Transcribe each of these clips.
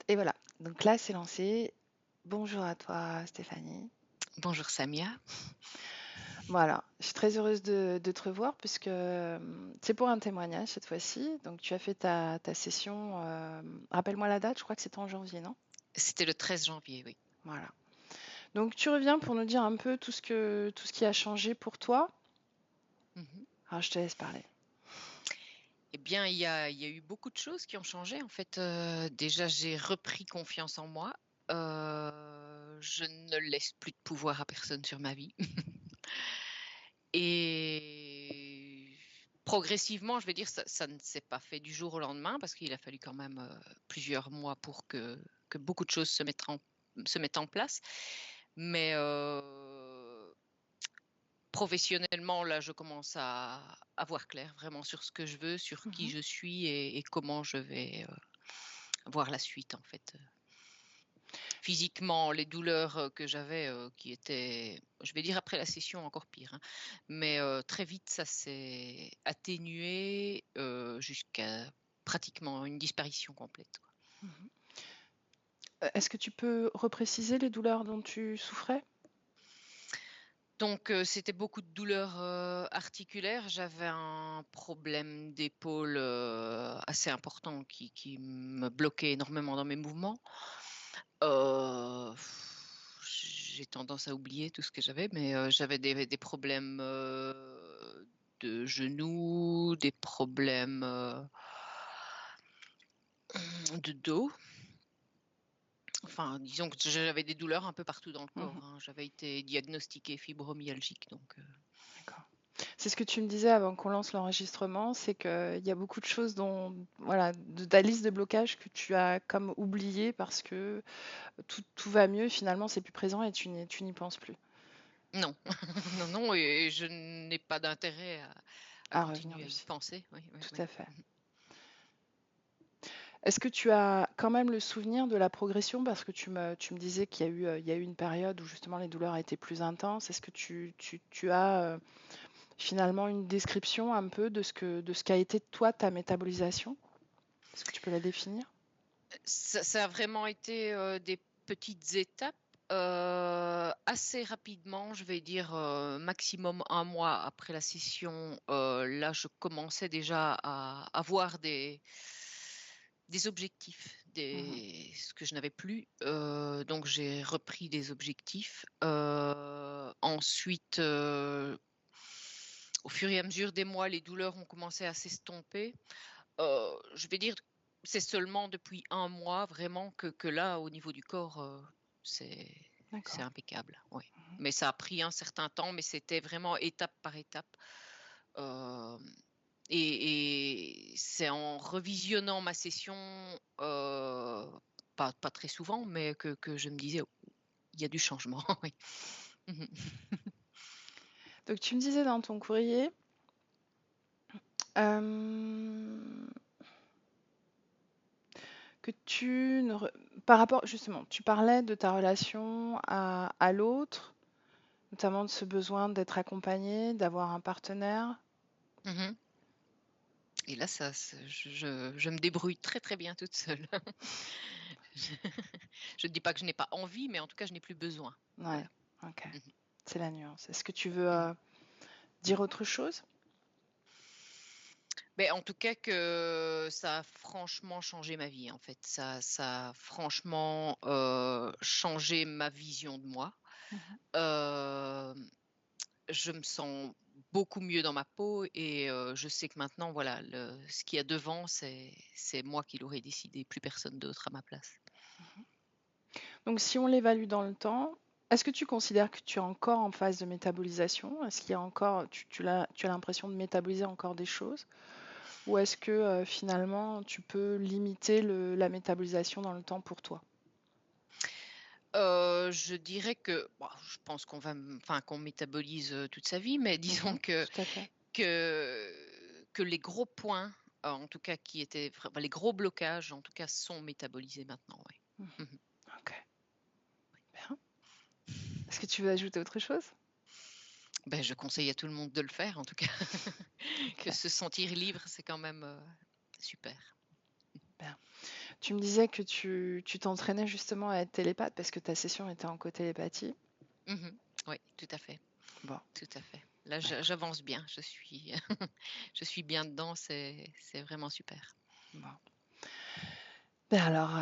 Et voilà, donc là, c'est lancé. Bonjour à toi, Stéphanie. Bonjour Samia. Voilà, je suis très heureuse de te revoir puisque c'est pour un témoignage cette fois-ci. Donc, tu as fait ta session, rappelle-moi la date, je crois que c'était en janvier, non? C'était le 13 janvier, oui. Voilà. Donc, tu reviens pour nous dire un peu tout ce qui a changé pour toi. Mhm. Alors, je te laisse parler. Eh bien, il y a eu beaucoup de choses qui ont changé. En fait, déjà, j'ai repris confiance en moi. Je ne laisse plus de pouvoir à personne sur ma vie. Et progressivement, je vais dire, ça ne s'est pas fait du jour au lendemain parce qu'il a fallu quand même plusieurs mois pour que beaucoup de choses se mettent en place. Mais professionnellement, là, je commence à voir clair vraiment sur ce que je veux, sur qui Mhm, je suis et comment je vais voir la suite, en fait. Physiquement, les douleurs que j'avais, qui étaient, je vais dire après la session encore pire, hein, mais très vite ça s'est atténué jusqu'à pratiquement une disparition complète, quoi. mhm. Est-ce que tu peux repréciser les douleurs dont tu souffrais? Donc c'était beaucoup de douleurs articulaires. J'avais un problème d'épaule assez important qui me bloquait énormément dans mes mouvements. Heu, j'ai tendance à oublier tout ce que j'avais, mais j'avais des problèmes de genoux, des problèmes de dos. Enfin, disons que j'avais des douleurs un peu partout dans le Mhm, corps, hein. J'avais été diagnostiquée fibromyalgique, donc d'accord. C'est ce que tu me disais avant qu'on lance l'enregistrement, c'est qu'il y a beaucoup de choses dont, voilà, de ta liste de blocages que tu as comme oublié parce que tout va mieux, finalement, c'est plus présent et tu n'y penses plus non, non, non, et je n'ai pas d'intérêt à à revenir continuer à y dessus. penser. Oui, oui, Tout oui. à fait. Est-ce que tu as quand même le souvenir de la progression? Parce que tu me disais qu'il y a eu une période où justement les douleurs étaient plus intenses. Est-ce que tu as finalement une description un peu de ce qu'a été toi ta métabolisation? Est-ce que tu peux la définir? Ça a vraiment été, des petites étapes, assez rapidement, je vais dire, maximum un mois après la session, là, je commençais déjà à avoir des objectifs, Mhm, ce que je n'avais plus, donc j'ai repris des objectifs. Ensuite, au fur et à mesure des mois, les douleurs ont commencé à s'estomper. Je vais dire, c'est seulement depuis un mois vraiment que là, au niveau du corps, c'est c'est d'accord. impeccable, oui. Mais ça a pris un certain temps, mais c'était vraiment étape par étape. Hem et c'est en revisionnant ma session, pas très souvent, mais que je me disais: «Oh, il y a du changement», oui. Mmh. Donc tu me disais dans ton courrier, hem, que tu ne re par rapport justement, tu parlais de ta relation à l'autre, notamment de ce besoin d'être accompagnée, d'avoir un partenaire. Mmh. Et là, je me débrouille très, très bien toute seule. Je je ne dis pas que je n'ai pas envie, mais en tout cas, je n'ai plus besoin. Ouais, Voilà. OK, Mmh c'est la nuance. Est-ce que tu veux, mh. dire autre chose? Beh, en tout cas que ça a franchement changé ma vie, en fait. Ça a franchement, changé ma vision de moi. Mmh. Hem, je me sens beaucoup mieux dans ma peau et je sais que maintenant, voilà, ce qu'il y a devant, c'est moi qui l'aurais décidé, plus personne d'autre à ma place. Donc si on l'évalue dans le temps, est-ce que tu considères que tu es encore en phase de métabolisation? Est-ce qu'il y a encore tu as l'impression de métaboliser encore des choses? Ou est-ce que, finalement, tu peux limiter la métabolisation dans le temps pour toi? Je dirais que, bah, je pense qu'on métabolise, toute sa vie, mais disons Mmh. que Tout à fait. que les gros points, en tout cas qui étaient les gros blocages, en tout cas, sont métabolisés maintenant, oui. Mmh. Mmh. OK, bien. Est-ce que tu veux ajouter autre chose? Ben, je conseille à tout le monde de le faire, en tout cas. Que OK, se sentir libre, c'est quand même, super. bien. Tu me disais que tu t'entraînais justement à être télépathe parce que ta session était en co-télépathie. Mmh. Oui, tout à fait, Bon, tout à fait. Là, bah écoute, j'avance bien, je suis je suis bien dedans, c'est vraiment super. bon. Ben alors,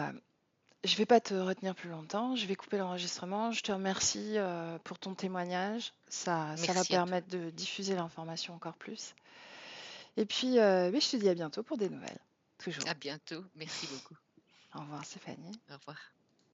je vais pas te retenir plus longtemps. Je vais couper l'enregistrement. Je te remercie pour ton témoignage. Ça va Merci à toi. permettre de diffuser l'information encore plus. Et puis, oui, je te dis à bientôt pour des nouvelles. Toujours. À bientôt. Merci beaucoup. Au revoir, Stéphanie. Au revoir.